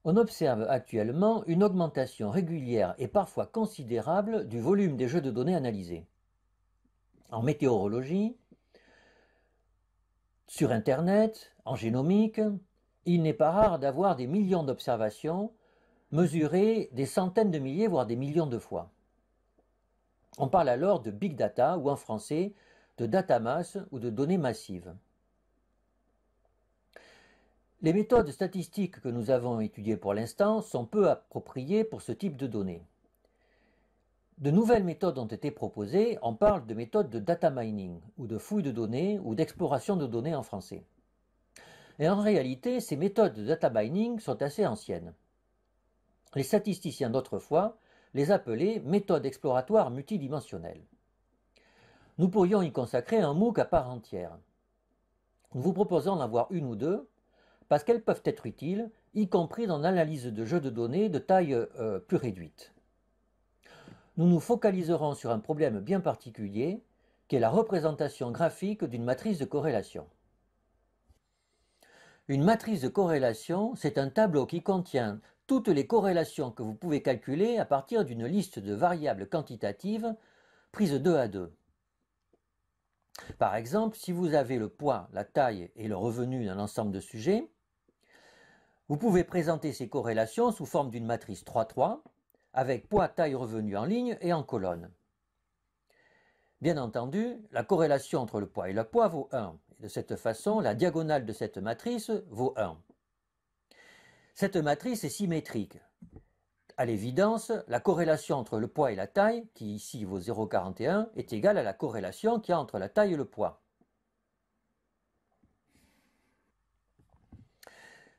On observe actuellement une augmentation régulière et parfois considérable du volume des jeux de données analysés. En météorologie, sur Internet, en génomique, il n'est pas rare d'avoir des millions d'observations mesurées des centaines de milliers, voire des millions de fois. On parle alors de big data ou en français de data mass ou de données massives. Les méthodes statistiques que nous avons étudiées pour l'instant sont peu appropriées pour ce type de données. De nouvelles méthodes ont été proposées, on parle de méthodes de data mining, ou de fouille de données, ou d'exploration de données en français. Et en réalité, ces méthodes de data mining sont assez anciennes. Les statisticiens d'autrefois les appelaient méthodes exploratoires multidimensionnelles. Nous pourrions y consacrer un MOOC à part entière. Nous vous proposons d'en avoir une ou deux, parce qu'elles peuvent être utiles, y compris dans l'analyse de jeux de données de taille plus réduite. Nous nous focaliserons sur un problème bien particulier, qui est la représentation graphique d'une matrice de corrélation. Une matrice de corrélation, c'est un tableau qui contient toutes les corrélations que vous pouvez calculer à partir d'une liste de variables quantitatives prises deux à deux. Par exemple, si vous avez le poids, la taille et le revenu d'un ensemble de sujets, vous pouvez présenter ces corrélations sous forme d'une matrice 3-3, avec poids, taille, revenu en ligne et en colonne. Bien entendu, la corrélation entre le poids et le poids vaut 1. Et de cette façon, la diagonale de cette matrice vaut 1. Cette matrice est symétrique. À l'évidence, la corrélation entre le poids et la taille, qui ici vaut 0,41, est égale à la corrélation qu'il y a entre la taille et le poids.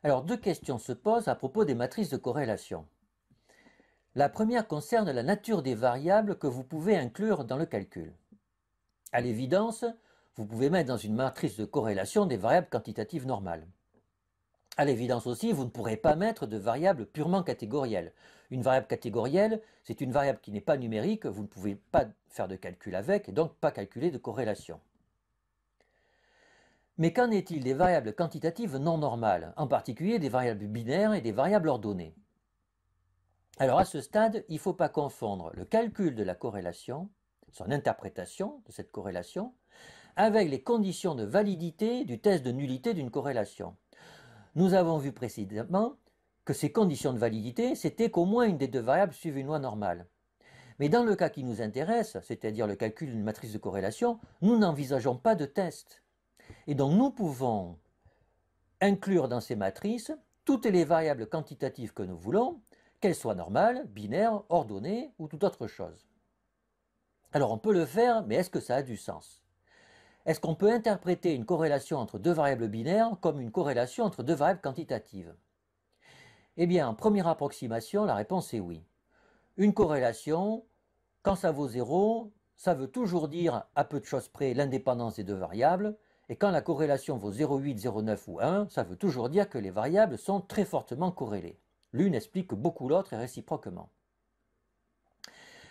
Alors, deux questions se posent à propos des matrices de corrélation. La première concerne la nature des variables que vous pouvez inclure dans le calcul. À l'évidence, vous pouvez mettre dans une matrice de corrélation des variables quantitatives normales. À l'évidence aussi, vous ne pourrez pas mettre de variables purement catégorielles. Une variable catégorielle, c'est une variable qui n'est pas numérique, vous ne pouvez pas faire de calcul avec, et donc pas calculer de corrélation. Mais qu'en est-il des variables quantitatives non normales, en particulier des variables binaires et des variables ordonnées? Alors à ce stade, il ne faut pas confondre le calcul de la corrélation, son interprétation de cette corrélation, avec les conditions de validité du test de nullité d'une corrélation. Nous avons vu précédemment que ces conditions de validité, c'était qu'au moins une des deux variables suive une loi normale. Mais dans le cas qui nous intéresse, c'est-à-dire le calcul d'une matrice de corrélation, nous n'envisageons pas de test. Et donc nous pouvons inclure dans ces matrices toutes les variables quantitatives que nous voulons, qu'elles soient normales, binaires, ordonnées ou toute autre chose. Alors on peut le faire, mais est-ce que ça a du sens? Est-ce qu'on peut interpréter une corrélation entre deux variables binaires comme une corrélation entre deux variables quantitatives? Eh bien, en première approximation, la réponse est oui. Une corrélation, quand ça vaut 0, ça veut toujours dire à peu de choses près l'indépendance des deux variables, et quand la corrélation vaut 0,8, 0,9 ou 1, ça veut toujours dire que les variables sont très fortement corrélées. L'une explique beaucoup l'autre et réciproquement.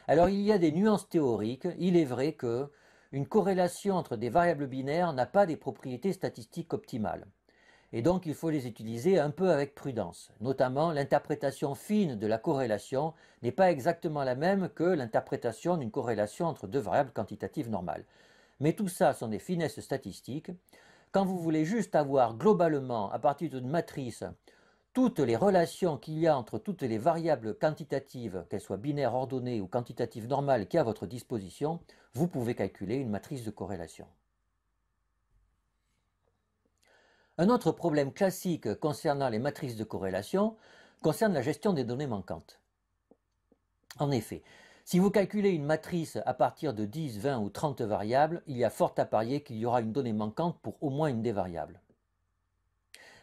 Alors il y a des nuances théoriques, il est vrai que une corrélation entre des variables binaires n'a pas des propriétés statistiques optimales. Et donc il faut les utiliser un peu avec prudence. Notamment, l'interprétation fine de la corrélation n'est pas exactement la même que l'interprétation d'une corrélation entre deux variables quantitatives normales. Mais tout ça sont des finesses statistiques. Quand vous voulez juste avoir globalement, à partir d'une matrice, toutes les relations qu'il y a entre toutes les variables quantitatives, qu'elles soient binaires, ordonnées ou quantitatives normales qui à votre disposition, vous pouvez calculer une matrice de corrélation. Un autre problème classique concernant les matrices de corrélation concerne la gestion des données manquantes. En effet, si vous calculez une matrice à partir de 10, 20 ou 30 variables, il y a fort à parier qu'il y aura une donnée manquante pour au moins une des variables.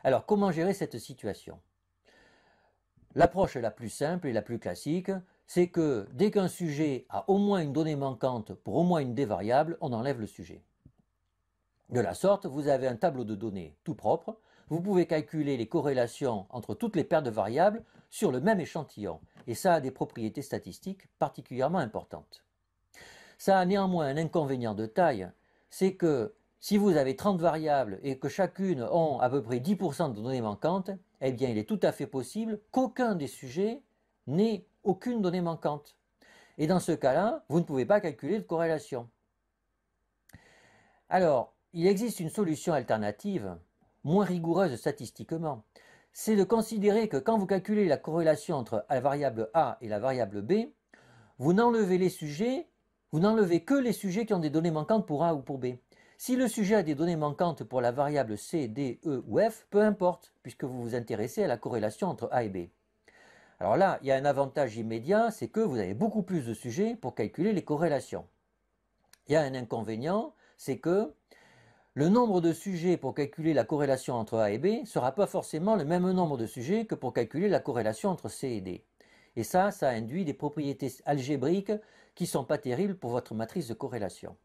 Alors comment gérer cette situation? L'approche la plus simple et la plus classique, c'est que dès qu'un sujet a au moins une donnée manquante pour au moins une des variables, on enlève le sujet. De la sorte, vous avez un tableau de données tout propre, vous pouvez calculer les corrélations entre toutes les paires de variables sur le même échantillon, et ça a des propriétés statistiques particulièrement importantes. Ça a néanmoins un inconvénient de taille, c'est que si vous avez 30 variables et que chacune ont à peu près 10% de données manquantes, eh bien il est tout à fait possible qu'aucun des sujets n'ait aucune donnée manquante. Et dans ce cas-là, vous ne pouvez pas calculer de corrélation. Alors, il existe une solution alternative, moins rigoureuse statistiquement. C'est de considérer que quand vous calculez la corrélation entre la variable A et la variable B, vous n'enlevez que les sujets qui ont des données manquantes pour A ou pour B. Si le sujet a des données manquantes pour la variable C, D, E ou F, peu importe, puisque vous vous intéressez à la corrélation entre A et B. Alors là, il y a un avantage immédiat, c'est que vous avez beaucoup plus de sujets pour calculer les corrélations. Il y a un inconvénient, c'est que le nombre de sujets pour calculer la corrélation entre A et B ne sera pas forcément le même nombre de sujets que pour calculer la corrélation entre C et D. Et ça induit des propriétés algébriques qui ne sont pas terribles pour votre matrice de corrélation.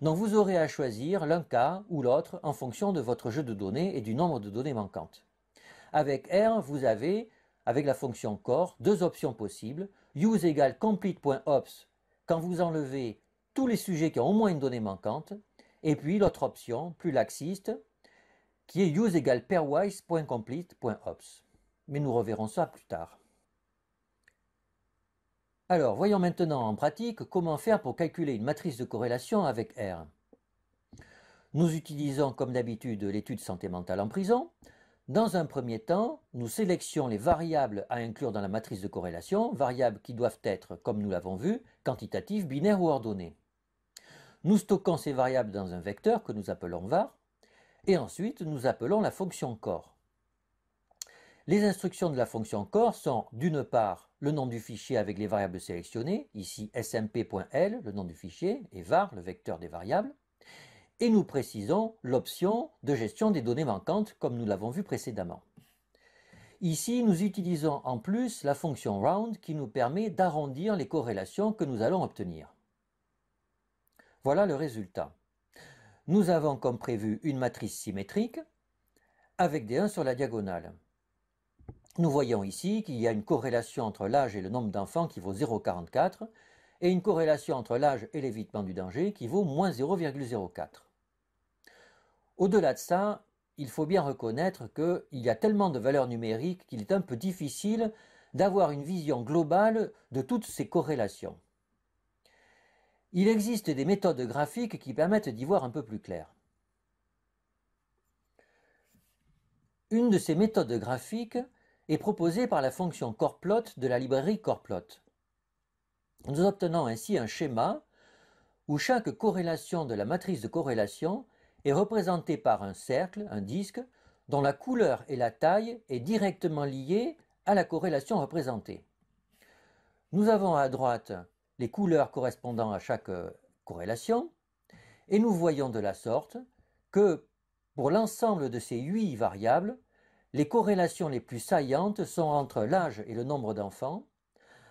Donc vous aurez à choisir l'un cas ou l'autre en fonction de votre jeu de données et du nombre de données manquantes. Avec R, vous avez, avec la fonction core, deux options possibles. Use égale complete.ops quand vous enlevez tous les sujets qui ont au moins une donnée manquante. Et puis l'autre option, plus laxiste, qui est use égale pairwise.complete.ops. Mais nous reverrons ça plus tard. Alors, voyons maintenant en pratique comment faire pour calculer une matrice de corrélation avec R. Nous utilisons comme d'habitude l'étude santé mentale en prison. Dans un premier temps, nous sélectionnons les variables à inclure dans la matrice de corrélation, variables qui doivent être, comme nous l'avons vu, quantitatives, binaires ou ordonnées. Nous stockons ces variables dans un vecteur que nous appelons var, et ensuite nous appelons la fonction core. Les instructions de la fonction core sont d'une part le nom du fichier avec les variables sélectionnées, ici smp.l, le nom du fichier, et var, le vecteur des variables, et nous précisons l'option de gestion des données manquantes comme nous l'avons vu précédemment. Ici, nous utilisons en plus la fonction round qui nous permet d'arrondir les corrélations que nous allons obtenir. Voilà le résultat. Nous avons comme prévu une matrice symétrique avec des 1 sur la diagonale. Nous voyons ici qu'il y a une corrélation entre l'âge et le nombre d'enfants qui vaut 0,44 et une corrélation entre l'âge et l'évitement du danger qui vaut moins 0,04. Au-delà de ça, il faut bien reconnaître qu'il y a tellement de valeurs numériques qu'il est un peu difficile d'avoir une vision globale de toutes ces corrélations. Il existe des méthodes graphiques qui permettent d'y voir un peu plus clair. Une de ces méthodes graphiques est proposée par la fonction coreplot de la librairie coreplot. Nous obtenons ainsi un schéma où chaque corrélation de la matrice de corrélation est représentée par un cercle, un disque, dont la couleur et la taille est directement liée à la corrélation représentée. Nous avons à droite les couleurs correspondant à chaque corrélation, et nous voyons de la sorte que pour l'ensemble de ces 8 variables, les corrélations les plus saillantes sont entre l'âge et le nombre d'enfants,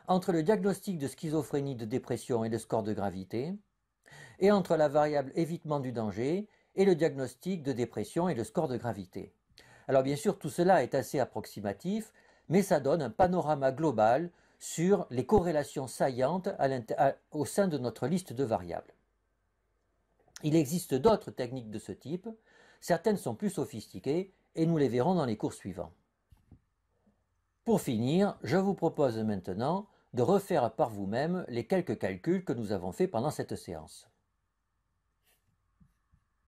entre le diagnostic de schizophrénie, de dépression et le score de gravité, et entre la variable évitement du danger et le diagnostic de dépression et le score de gravité. Alors bien sûr, tout cela est assez approximatif, mais ça donne un panorama global sur les corrélations saillantes au sein de notre liste de variables. Il existe d'autres techniques de ce type, certaines sont plus sophistiquées et nous les verrons dans les cours suivants. Pour finir, je vous propose maintenant de refaire par vous-même les quelques calculs que nous avons faits pendant cette séance.